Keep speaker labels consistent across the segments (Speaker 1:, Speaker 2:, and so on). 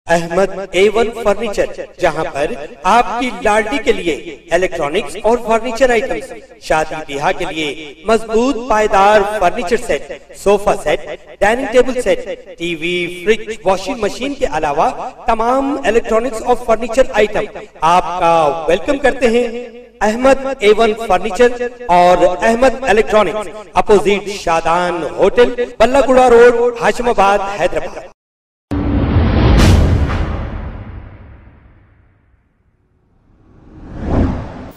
Speaker 1: Ahmad A1 furniture, जहां पर आपकी लाडली के लिए इलेक्ट्रॉनिक्स और फर्नीचर आइटम्स, शादी ब्याह के लिए मजबूत पायदार furniture set, sofa set, dining table set, TV, fridge, washing machine के अलावा तमाम इलेक्ट्रॉनिक्स और फर्नीचर आइटम आपका वेलकम करते हैं। अहमद A1 फर्नीचर और Ahmed electronics, opposite Shadan hotel, Ballaguda road, Hashimabad, Hyderabad.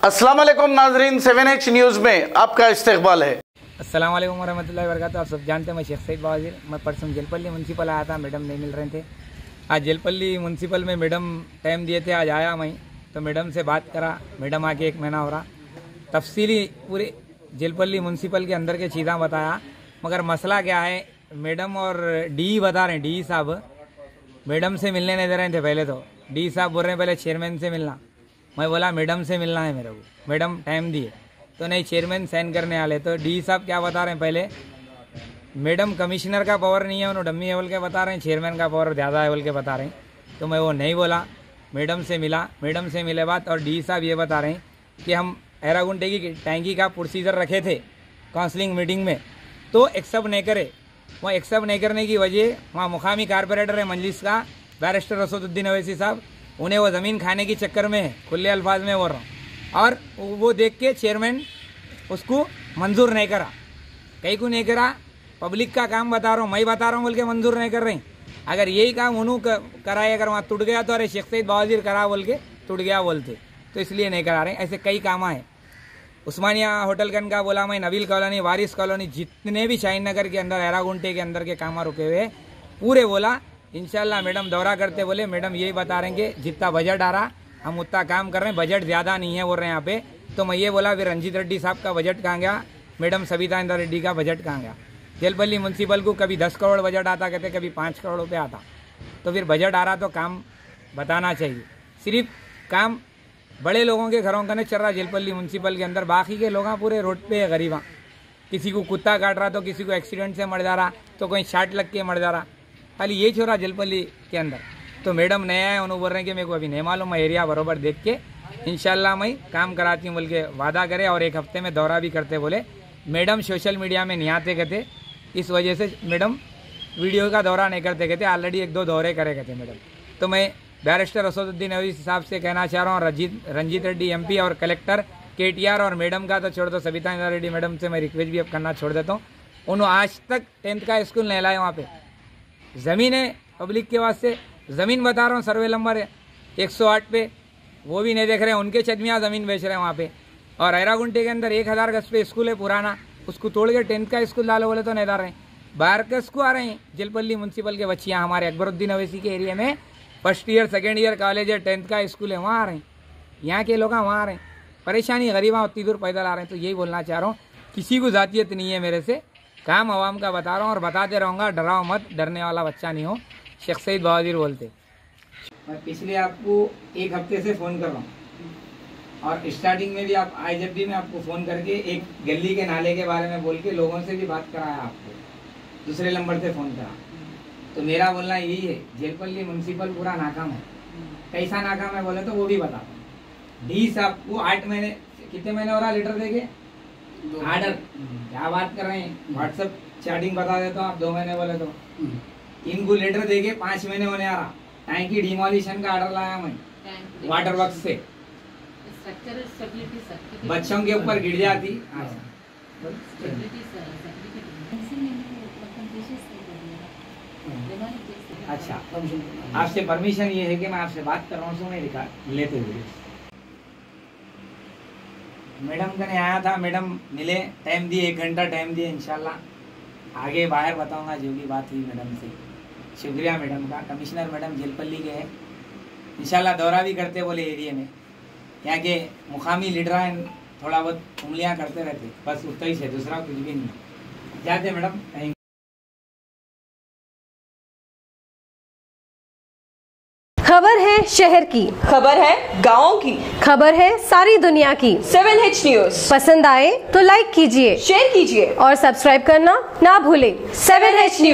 Speaker 2: अस्सलाम वालेकुम नाजरीन, 7H न्यूज़ में आपका इस्तकबाल है।
Speaker 3: अस्सलाम वालेकुम वरहमतुल्लाहि वबरकातुहू। आप सब जानते हैं मैं शेख सईद बावजीर। मैं परसों जेलपल्ली म्यूनसिपल आया था, मैडम नहीं मिल रहे थे। आज जेलपल्ली म्यूनसिपल में मैडम टाइम दिए थे, आज आया मैं तो मैडम से बात करा। मैडम आके 1 महीना हो रहा, तफसीली पूरे जेलपल्ली म्यूनसिपल के अंदर के चीज़ें बताया। मगर मसला क्या है, मैडम और डी बता रहे हैं, डी साहब मैडम से मिलने नहीं दे रहे थे। पहले तो डी साहब बोल रहे हैं पहले चेयरमैन से मिलना। मैं बोला मैडम से मिलना है मेरे को, मैडम टाइम दिए तो नहीं, चेयरमैन साइन करने वाले। तो डी साहब क्या बता रहे हैं, पहले मैडम कमिश्नर का पावर नहीं है, उन्होंने डम्मी है बोल के बता रहे हैं, चेयरमैन का पावर ज़्यादा है बोल के बता रहे हैं। तो मैं वो नहीं बोला, मैडम से मिला। मैडम से मिले बात, और डी साहब ये बता रहे हैं कि हम एरागुंटे की टैंकी का प्रोसीजर रखे थे काउंसलिंग मीटिंग में, तो एक्सेप्ट नहीं करे। वहाँ एक्सेप्ट नहीं करने की वजह, वहाँ मुकामी कारपोरेटर है मंजलिस का बैरिस्टर असदुद्दीन अवैसी साहब, उन्हें वो ज़मीन खाने के चक्कर में है, खुले अल्फाज में बोल रहा हूँ। और वो देख के चेयरमैन उसको मंजूर नहीं करा। कहीं को नहीं करा, पब्लिक का काम बता रहा हूँ, मैं बता रहा हूँ बोल के मंजूर नहीं कर रहे। अगर यही काम उन्होंने कराए, अगर वहाँ टूट गया तो अरे शेख सईद बावजीर करा बोल के टूट गया बोलते, तो इसलिए नहीं करा रहे। ऐसे कई काम हैं। उस्मानिया होटल गन का बोला मैं, नवील कॉलोनी, वारिस कॉलोनी, जितने भी शाहीन नगर के अंदर, एरागुंटे के अंदर के काम रुके हुए पूरे बोला इंशाल्लाह मैडम दौरा करते। बोले मैडम यही बता रहे हैं कि जितना बजट आ रहा हम उतना काम कर रहे हैं, बजट ज़्यादा नहीं है बोल रहे हैं यहाँ पे। तो मैं ये बोला फिर रंजीत रेड्डी साहब का बजट कहाँ गया, मैडम सविता इंद्र रेड्डी का बजट कहाँ गया। जेलपल्ली म्यूनसिपल को कभी 10 करोड़ बजट आता कहते, कभी 5 करोड़ रुपये आता। तो फिर बजट आ रहा तो काम बताना चाहिए। सिर्फ काम बड़े लोगों के घरों का नहीं चल रहा जेलपल्ली म्यूनसिपल के अंदर, बाकी के लोग पूरे रोड पे है गरीबा। किसी को कुत्ता काट रहा तो किसी को एक्सीडेंट से मर जा रहा, तो कोई शार्ट लग के मर जा रहा, खाली ये छोरा जेलपल्ली के अंदर। तो मैडम नया है, उन्होंने बोल रहे हैं कि मेरे को अभी नहीं मालूम, मैं एरिया बरोबर देख के इंशाल्लाह मैं काम कराती हूँ बोल के वादा करे, और 1 हफ्ते में दौरा भी करते बोले। मैडम सोशल मीडिया में नहीं आते कहते, इस वजह से मैडम वीडियो का दौरा नहीं करते कहते, ऑलरेडी 1-2 दौरे करे कहते मैडम। तो मैं बैरिस्टर असदुद्दीन अवैसी साहब से कहना चाह रहा हूँ, रंजीत रेड्डी MP और कलेक्टर KTR और मैडम का तो छोड़ दो, सविता इंद्र रेड्डी मैडम से मैं रिक्वेस्ट भी अब करना छोड़ देता हूँ। उन्होंने आज तक 10th का स्कूल नहीं लाए। वहाँ पे ज़मीन है पब्लिक के वास्ते, ज़मीन बता रहा हूँ, सर्वे नंबर है 108 पे, वो भी नहीं देख रहे हैं। उनके चदमियाँ ज़मीन बेच रहे हैं वहाँ पे। और एरागुंटे के अंदर 1000 गज पे स्कूल है पुराना, उसको तोड़ के 10th का स्कूल डालो बोले तो नहीं डाल रहे हैं। बाहर के स्कूल आ रहे हैं जेलपल्ली म्यूनसिपल के बच्चियाँ, हमारे अकबरुद्दीन अवैसी के एरिया में 1st year 2nd year college है, 10th का स्कूल है, वहाँ आ रहे हैं। यहाँ के लोग वहाँ आ रहे हैं, परेशानी गरीबा उतनी दूर पैदल आ रहे हैं। तो यही बोलना चाह रहा हूँ, किसी को जातियत नहीं है मेरे से, काम आवाम का बता रहा हूँ और बताते रहूँगा। डराओ मत, डरने वाला बच्चा नहीं हो। शेख सईद बावजीर बोलते। मैं पिछले आपको 1 हफ्ते से फ़ोन कर रहा हूँ, और स्टार्टिंग में भी आप आए जब भी मैं आपको फ़ोन करके एक गली के नाले के बारे में बोल के लोगों से भी बात कराया, आपको दूसरे नंबर से फ़ोन करा। तो मेरा बोलना यही है, जेलपल्ली म्यूनसिपल पूरा नाकाम है। कैसा नाकाम है बोले तो वो भी बताता हूँ। डी साहब को 8 महीने, कितने महीने हो रहा लीटर देके आर्डर, क्या बात कर रहे हैं, व्हाट्सएप चैटिंग बता देता हूँ आप 2 महीने बोले तो। इनको लेटर देके 5 महीने होने आ रहा। टैंकी डिमोलिशन का ऑर्डर लाया मैं वाटर वर्क्स से, बच्चों के ऊपर गिर जाती। अच्छा, आपसे परमिशन ये है कि मैं आपसे बात कर रहा हूँ, सुने लेते हुए। मैडम का नहीं आया था, मैडम मिले, टाइम दिए, 1 घंटा टाइम दिए। इंशाल्लाह आगे बाहर बताऊंगा जो भी बात हुई मैडम से। शुक्रिया मैडम का। कमिश्नर मैडम जेलपल्ली के हैं, इंशाल्लाह दौरा भी करते बोले एरिया में। यहाँ के मुकामी लीडर थोड़ा बहुत उंगलियाँ करते रहते, बस उतना ही से, दूसरा कुछ भी नहीं। जाते मैडम, थैंक।
Speaker 4: खबर है शहर की,
Speaker 5: खबर है गाँव की,
Speaker 4: खबर है सारी दुनिया की।
Speaker 5: 7H न्यूज़
Speaker 4: पसंद आए तो लाइक कीजिए,
Speaker 5: शेयर कीजिए
Speaker 4: और सब्सक्राइब करना ना भूलें।
Speaker 5: 7H news.